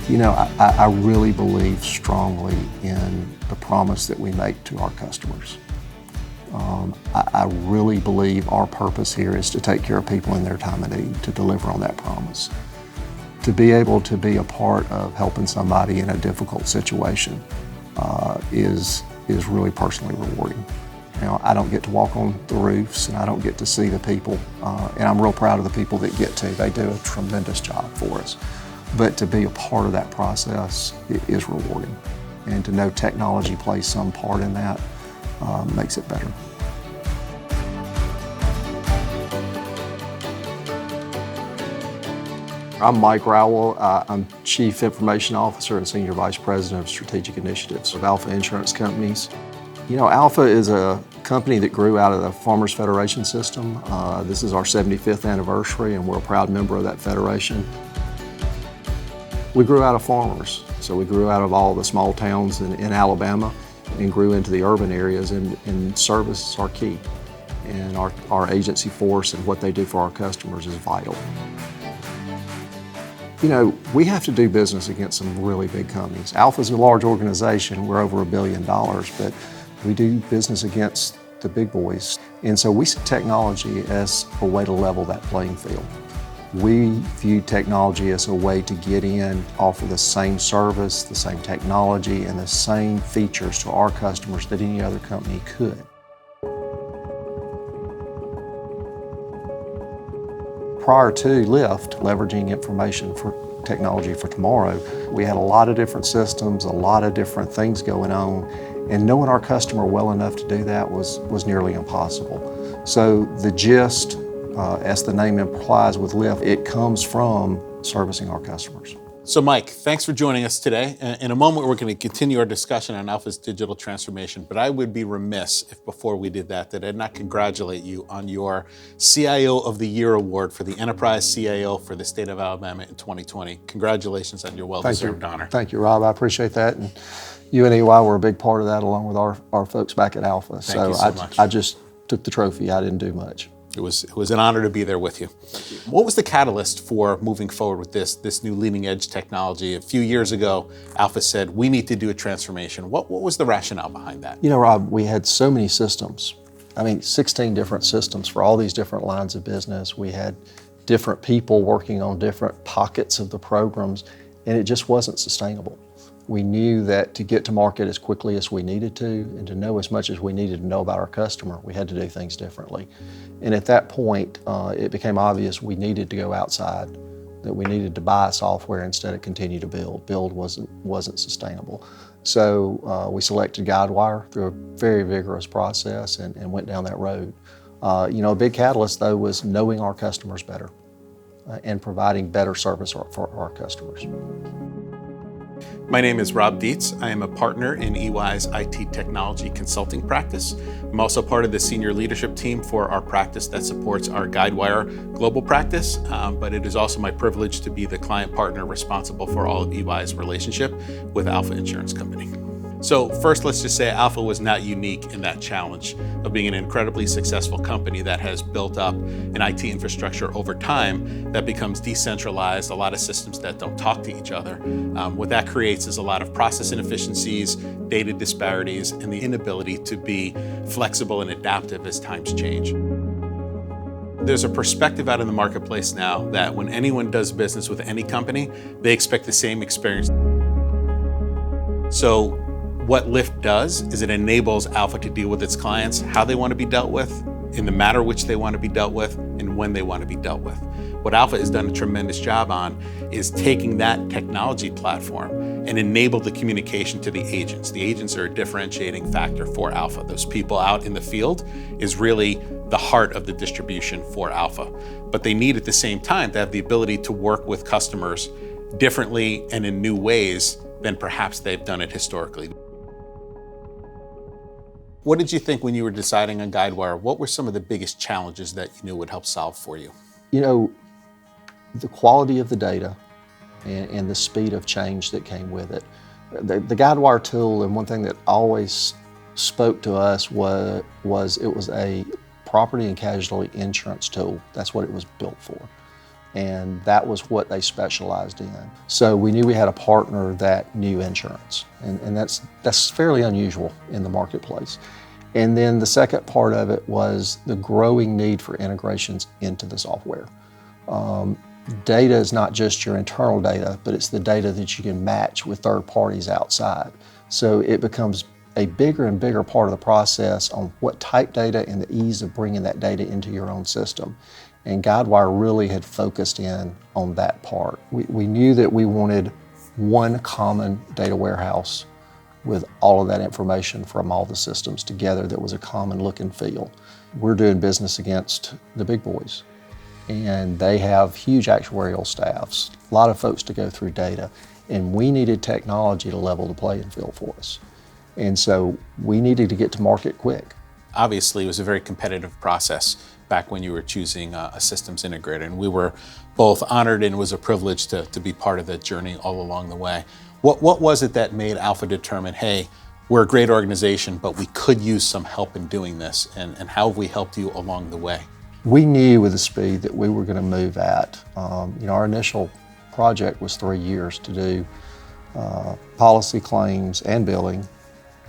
You know, I really believe strongly in the promise that we make to our customers. I really believe our purpose here is to take care of people in their time of need, to deliver on that promise. To be able to be a part of helping somebody in a difficult situation is really personally rewarding. You know, I don't get to walk on the roofs and I don't get to see the people, and I'm real proud of the people that get to. They do a tremendous job for us. But to be a part of that process is rewarding. And to know technology plays some part in that makes it better. I'm Mike Rowell. I'm Chief Information Officer and Senior Vice President of Strategic Initiatives of Alfa Insurance Companies. You know, Alfa is a company that grew out of the Farmers Federation system. This is our 75th anniversary and we're a proud member of that federation. We grew out of farmers, so we grew out of all the small towns in Alabama and grew into the urban areas, and service is our key. And our agency force and what they do for our customers is vital. You know, we have to do business against some really big companies. Alfa's a large organization, we're over $1 billion, but we do business against the big boys. And so we see technology as a way to level that playing field. We view technology as a way to get in, offer the same service, the same technology, and the same features to our customers that any other company could. Prior to Lyft, leveraging information for technology for tomorrow, we had a lot of different systems, a lot of different things going on, and knowing our customer well enough to do that was nearly impossible. So the gist, as the name implies with Lyft, it comes from servicing our customers. So Mike, thanks for joining us today. In a moment, we're going to continue our discussion on Alfa's digital transformation, but I would be remiss if before we did that I did not congratulate you on your CIO of the Year award for the Enterprise CIO for the state of Alabama in 2020. Congratulations on your well-deserved honor. Thank you, Rob. I appreciate that. And you and EY were a big part of that along with our folks back at Alfa. Thank you so much. I just took the trophy. I didn't do much. It was an honor to be there with you. What was the catalyst for moving forward with this new leading edge technology? A few years ago, Alfa said, we need to do a transformation. What was the rationale behind that? You know, Rob, we had so many systems. I mean, 16 different systems for all these different lines of business. We had different people working on different pockets of the programs, and it just wasn't sustainable. We knew that to get to market as quickly as we needed to and to know as much as we needed to know about our customer, we had to do things differently. And at that point, it became obvious we needed to go outside, that we needed to buy software instead of continue to build. Build wasn't sustainable. So we selected Guidewire through a very vigorous process and went down that road. You know, a big catalyst though was knowing our customers better and providing better service for our customers. My name is Rob Dietz. I am a partner in EY's IT technology consulting practice. I'm also part of the senior leadership team for our practice that supports our Guidewire global practice, but it is also my privilege to be the client partner responsible for all of EY's relationship with Alfa Insurance Company. So first, let's just say Alfa was not unique in that challenge of being an incredibly successful company that has built up an IT infrastructure over time that becomes decentralized, a lot of systems that don't talk to each other. What that creates is a lot of process inefficiencies, data disparities, and the inability to be flexible and adaptive as times change. There's a perspective out in the marketplace now that when anyone does business with any company, they expect the same experience. So what Lyft does is it enables Alfa to deal with its clients how they want to be dealt with, in the manner which they want to be dealt with, and when they want to be dealt with. What Alfa has done a tremendous job on is taking that technology platform and enable the communication to the agents. The agents are a differentiating factor for Alfa. Those people out in the field is really the heart of the distribution for Alfa. But they need at the same time to have the ability to work with customers differently and in new ways than perhaps they've done it historically. What did you think when you were deciding on Guidewire? What were some of the biggest challenges that you knew would help solve for you? You know, the quality of the data and the speed of change that came with it. The Guidewire tool, and one thing that always spoke to us was it was a property and casualty insurance tool. That's what it was built for. And that was what they specialized in. So we knew we had a partner that knew insurance, and that's fairly unusual in the marketplace. And then the second part of it was the growing need for integrations into the software. Data is not just your internal data, but it's the data that you can match with third parties outside. So it becomes a bigger and bigger part of the process on what type data and the ease of bringing that data into your own system. And Guidewire really had focused in on that part. We knew that we wanted one common data warehouse with all of that information from all the systems together that was a common look and feel. We're doing business against the big boys, and they have huge actuarial staffs, a lot of folks to go through data, and we needed technology to level the playing field for us. And so we needed to get to market quick. Obviously, it was a very competitive process back when you were choosing a systems integrator, and we were both honored, and it was a privilege to be part of that journey all along the way. What was it that made Alfa determine, hey, we're a great organization, but we could use some help in doing this, and how have we helped you along the way? We knew with the speed that we were going to move at. Our initial project was 3 years to do policy claims and billing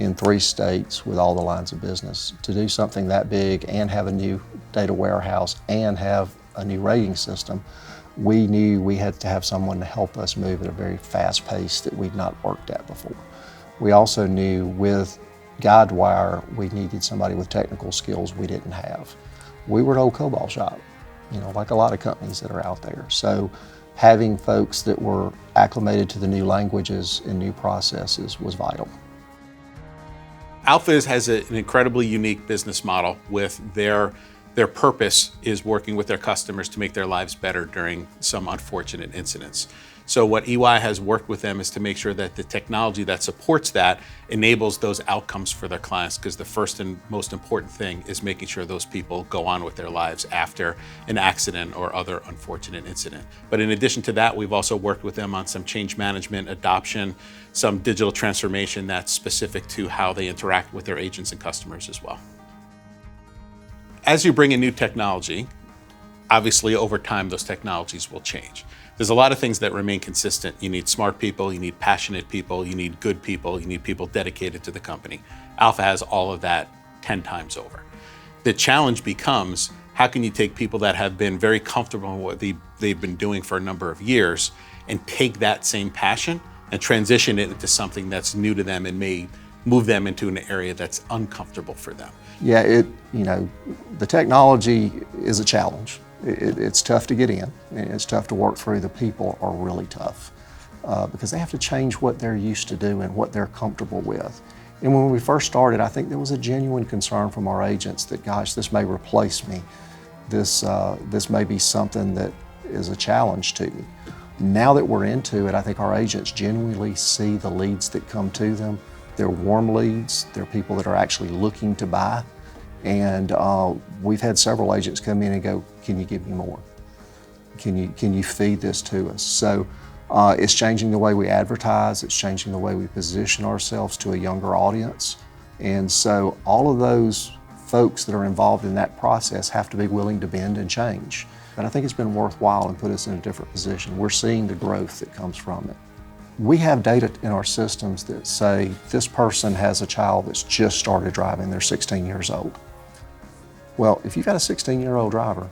in 3 states with all the lines of business. To do something that big and have a new data warehouse and have a new rating system, we knew we had to have someone to help us move at a very fast pace that we'd not worked at before. We also knew with Guidewire, we needed somebody with technical skills we didn't have. We were an old COBOL shop, like a lot of companies that are out there. So having folks that were acclimated to the new languages and new processes was vital. Alfas has an incredibly unique business model with their purpose is working with their customers to make their lives better during some unfortunate incidents. So what EY has worked with them is to make sure that the technology that supports that enables those outcomes for their clients, because the first and most important thing is making sure those people go on with their lives after an accident or other unfortunate incident. But in addition to that, we've also worked with them on some change management, adoption, some digital transformation that's specific to how they interact with their agents and customers as well. As you bring in new technology, obviously over time those technologies will change. There's a lot of things that remain consistent. You need smart people, you need passionate people, you need good people, you need people dedicated to the company. Alfa has all of that 10 times over. The challenge becomes, how can you take people that have been very comfortable in what they've been doing for a number of years and take that same passion and transition it into something that's new to them and may move them into an area that's uncomfortable for them? Yeah, the technology is a challenge. It's tough to get in, and it's tough to work through. The people are really tough because they have to change what they're used to doing, what they're comfortable with. And when we first started, I think there was a genuine concern from our agents that, gosh, this may replace me. This may be something that is a challenge to me. Now that we're into it, I think our agents genuinely see the leads that come to them. They're warm leads. They're people that are actually looking to buy. And we've had several agents come in and go, can you give me more? Can you feed this to us? So it's changing the way we advertise. It's changing the way we position ourselves to a younger audience. And so all of those folks that are involved in that process have to be willing to bend and change. And I think it's been worthwhile and put us in a different position. We're seeing the growth that comes from it. We have data in our systems that say this person has a child that's just started driving, they're 16 years old. Well, if you've got a 16-year-old driver,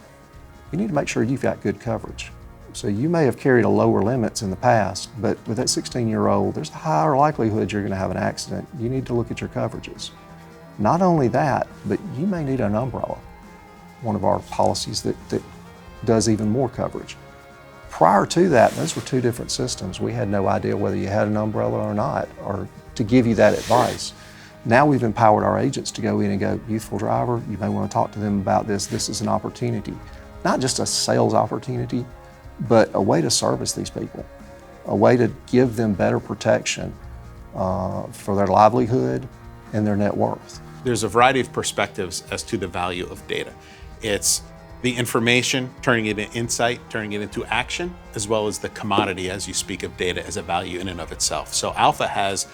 you need to make sure you've got good coverage. So you may have carried a lower limits in the past, but with that 16-year-old, there's a higher likelihood you're going to have an accident. You need to look at your coverages. Not only that, but you may need an umbrella, one of our policies that does even more coverage. Prior to that, those were 2 different systems. We had no idea whether you had an umbrella or not, or to give you that advice. Now we've empowered our agents to go in and go, youthful driver, you may want to talk to them about this. This is an opportunity. Not just a sales opportunity, but a way to service these people, a way to give them better protection for their livelihood and their net worth. There's a variety of perspectives as to the value of data. It's the information, turning it into insight, turning it into action, as well as the commodity, as you speak of data, as a value in and of itself. So Alfa has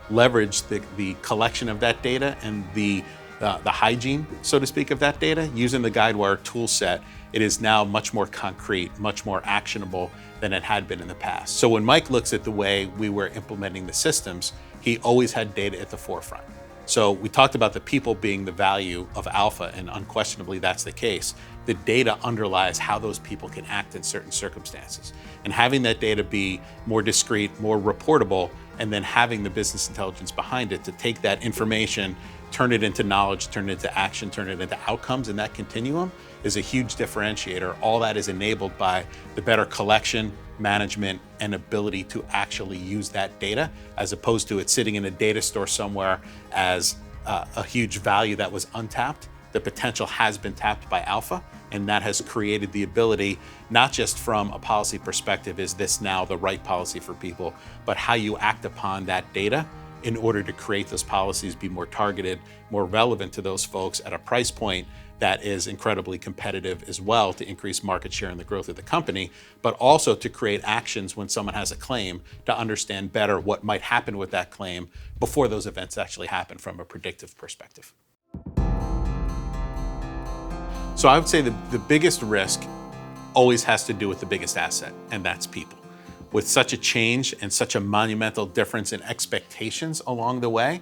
leveraged the collection of that data and the hygiene, so to speak, of that data using the Guidewire tool set it is now much more concrete, much more actionable than it had been in the past. So when Mike looks at the way we were implementing the systems, he always had data at the forefront. So we talked about the people being the value of Alfa, and unquestionably that's the case. The data underlies how those people can act in certain circumstances. And having that data be more discrete, more reportable, and then having the business intelligence behind it to take that information, turn it into knowledge, turn it into action, turn it into outcomes in that continuum is a huge differentiator. All that is enabled by the better collection, management, and ability to actually use that data, as opposed to it sitting in a data store somewhere as a huge value that was untapped. The potential has been tapped by Alfa, and that has created the ability, not just from a policy perspective, is this now the right policy for people, but how you act upon that data in order to create those policies, be more targeted, more relevant to those folks at a price point that is incredibly competitive as well, to increase market share and the growth of the company, but also to create actions when someone has a claim, to understand better what might happen with that claim before those events actually happen from a predictive perspective. So I would say the biggest risk always has to do with the biggest asset, and that's people. With such a change and such a monumental difference in expectations along the way,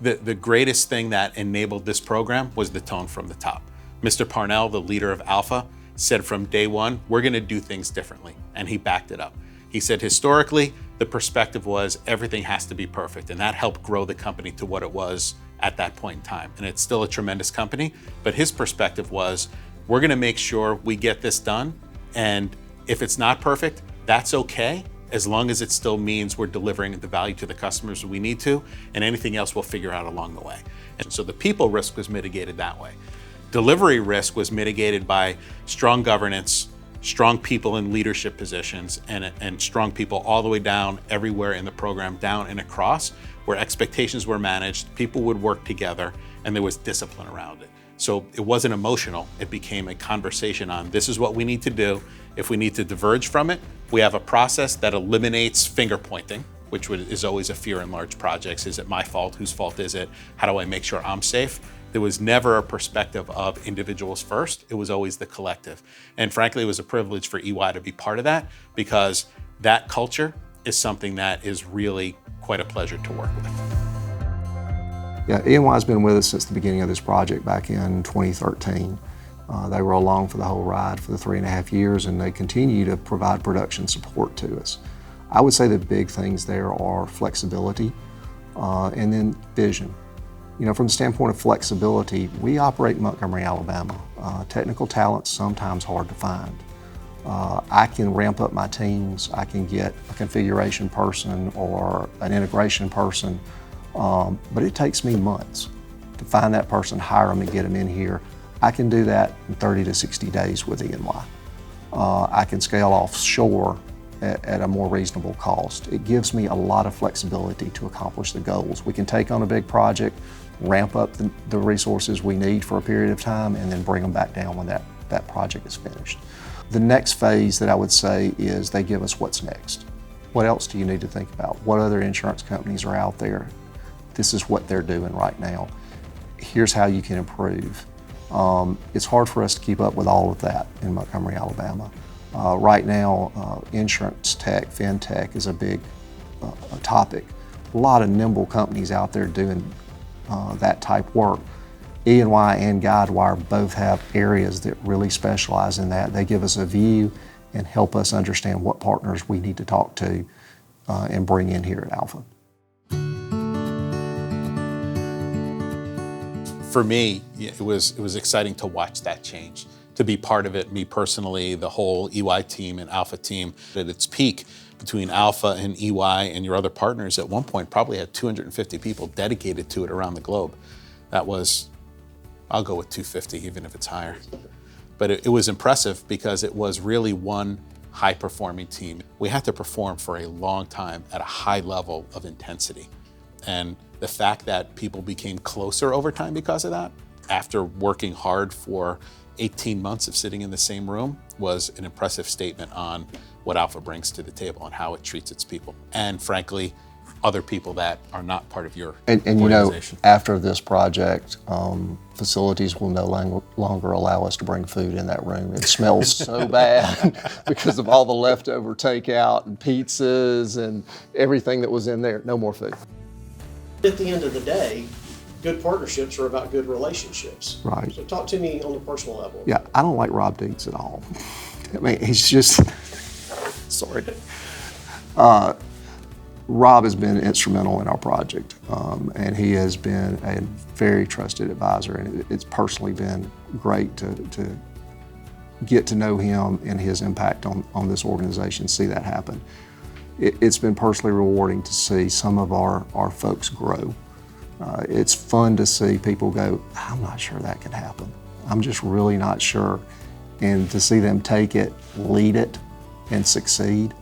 the greatest thing that enabled this program was the tone from the top. Mr. Parnell, the leader of Alfa, said from day one, we're gonna do things differently, and he backed it up. He said historically, the perspective was everything has to be perfect, and that helped grow the company to what it was at that point in time. And it's still a tremendous company, but his perspective was, we're gonna make sure we get this done, and if it's not perfect, that's okay, as long as it still means we're delivering the value to the customers we need to, and anything else we'll figure out along the way. And so the people risk was mitigated that way. Delivery risk was mitigated by strong governance, strong people in leadership positions, and strong people all the way down everywhere in the program, down and across, where expectations were managed, people would work together, and there was discipline around it. So it wasn't emotional, it became a conversation on this is what we need to do. If we need to diverge from it, we have a process that eliminates finger pointing, which is always a fear in large projects. Is it my fault? Whose fault is it? How do I make sure I'm safe? There was never a perspective of individuals first. It was always the collective. And frankly, it was a privilege for EY to be part of that, because that culture is something that is really quite a pleasure to work with. Yeah, EY has been with us since the beginning of this project back in 2013. They were along for the whole ride for the 3.5 years, and they continue to provide production support to us. I would say the big things there are flexibility and then vision. You know, from the standpoint of flexibility, we operate in Montgomery, Alabama. Technical talent's sometimes hard to find. I can ramp up my teams. I can get a configuration person or an integration person, but it takes me months to find that person, hire them, and get them in here. I can do that in 30 to 60 days with EY. I can scale offshore at a more reasonable cost. It gives me a lot of flexibility to accomplish the goals. We can take on a big project, ramp up the resources we need for a period of time, and then bring them back down when that project is finished. The next phase that I would say is they give us what's next. What else do you need to think about? What other insurance companies are out there? This is what they're doing right now. Here's how you can improve. It's hard for us to keep up with all of that in Montgomery, Alabama. Right now, insurance tech, fintech is a big topic. A lot of nimble companies out there doing that type work. E&Y and Guidewire both have areas that really specialize in that. They give us a view and help us understand what partners we need to talk to and bring in here at Alfa. For me, it was exciting to watch that change, to be part of it, me personally, the whole EY team and Alfa team. At its peak, between Alfa and EY and your other partners, at one point probably had 250 people dedicated to it around the globe. That was, I'll go with 250, even if it's higher. But it was impressive because it was really one high-performing team. We had to perform for a long time at a high level of intensity. And the fact that people became closer over time because of that, after working hard for 18 months of sitting in the same room, was an impressive statement on what Alfa brings to the table and how it treats its people. And frankly, other people that are not part of your And you know, organization. after this project, facilities will no longer allow us to bring food in that room. It smells so bad because of all the leftover takeout and pizzas and everything that was in there. No more food. At the end of the day, good partnerships are about good relationships. Right. So talk to me on the personal level. Yeah, I don't like Rob Dietz at all. I mean, he's just, sorry. Rob has been instrumental in our project, and he has been a very trusted advisor, and it's personally been great to get to know him and his impact on this organization, see that happen. It's been personally rewarding to see some of our folks grow. It's fun to see people go, I'm not sure that could happen. I'm just really not sure. And to see them take it, lead it, and succeed,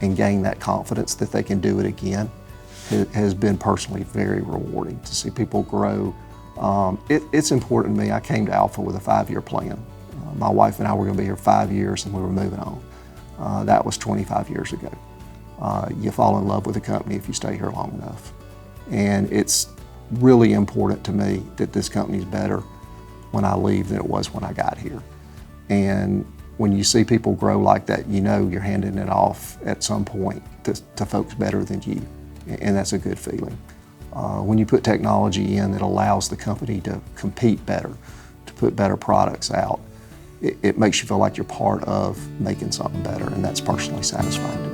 and gain that confidence that they can do it again has been personally very rewarding to see people grow. It's important to me. I came to Alfa with a 5-year plan. My wife and I were going to be here 5 years and we were moving on. That was 25 years ago. You fall in love with a company if you stay here long enough. And it's really important to me that this company's better when I leave than it was when I got here. And when you see people grow like that, you know you're handing it off at some point to folks better than you, and that's a good feeling. When you put technology in that allows the company to compete better, to put better products out, it makes you feel like you're part of making something better, and that's personally satisfying to me.